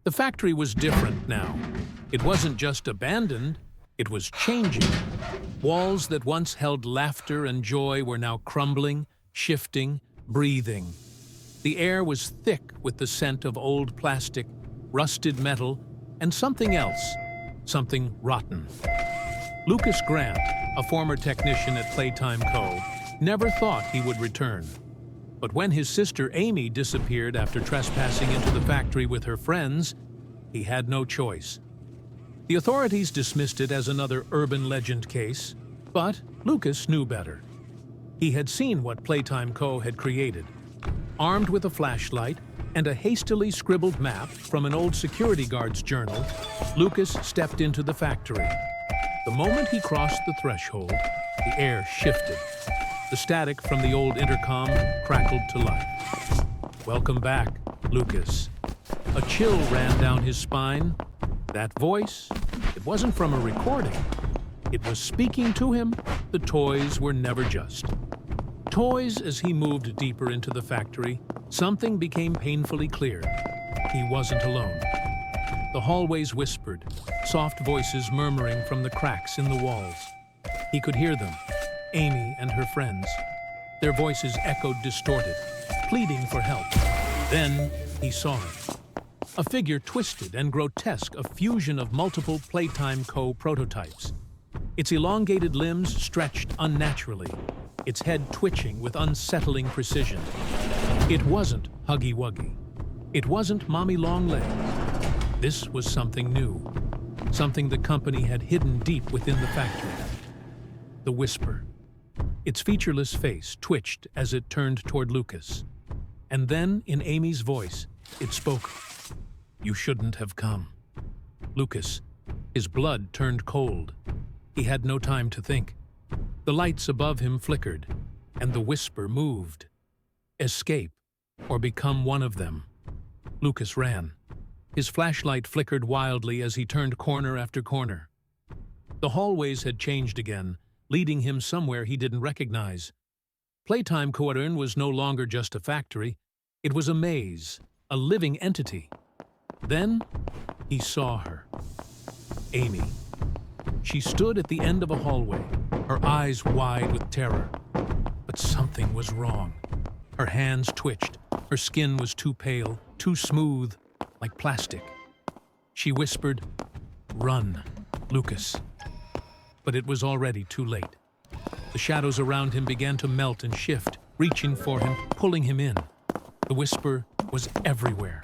The factory was different now. It wasn't just abandoned, it was changing. Walls that once held laughter and joy were now crumbling, shifting, breathing. The air was thick with the scent of old plastic, rusted metal, and something else, something rotten. Lucas Grant, a former technician at Playtime Co., never thought he would return. But when his sister Amy disappeared after trespassing into the factory with her friends, he had no choice. The authorities dismissed it as another urban legend case, but Lucas knew better. He had seen what Playtime Co. had created. Armed with a flashlight and a hastily scribbled map from an old security guard's journal, Lucas stepped into the factory. The moment he crossed the threshold, the air shifted. The static from the old intercom crackled to life. "Welcome back, Lucas." A chill ran down his spine. That voice, it wasn't from a recording. It was speaking to him. The toys were never just toys. As he moved deeper into the factory, something became painfully clear. He wasn't alone. The hallways whispered, soft voices murmuring from the cracks in the walls. He could hear them, Amy and her friends. Their voices echoed distorted, pleading for help. Then he saw it. A figure twisted and grotesque, a fusion of multiple Playtime Co. prototypes. Its elongated limbs stretched unnaturally, its head twitching with unsettling precision. It wasn't Huggy Wuggy. It wasn't Mommy Longlegs. This was something new, something the company had hidden deep within the factory. The Whisper. Its featureless face twitched as it turned toward Lucas. And then, in Amy's voice, it spoke. "You shouldn't have come." Lucas, his blood turned cold. He had no time to think. The lights above him flickered, and the Whisper moved. Escape, or become one of them. Lucas ran. His flashlight flickered wildly as he turned corner after corner. The hallways had changed again, leading him somewhere he didn't recognize. Playtime Co. was no longer just a factory. It was a maze, a living entity. Then he saw her. Amy. She stood at the end of a hallway, her eyes wide with terror. But something was wrong. Her hands twitched. Her skin was too pale, too smooth, like plastic. She whispered, "Run, Lucas." But it was already too late. The shadows around him began to melt and shift, reaching for him, pulling him in. The Whisper was everywhere.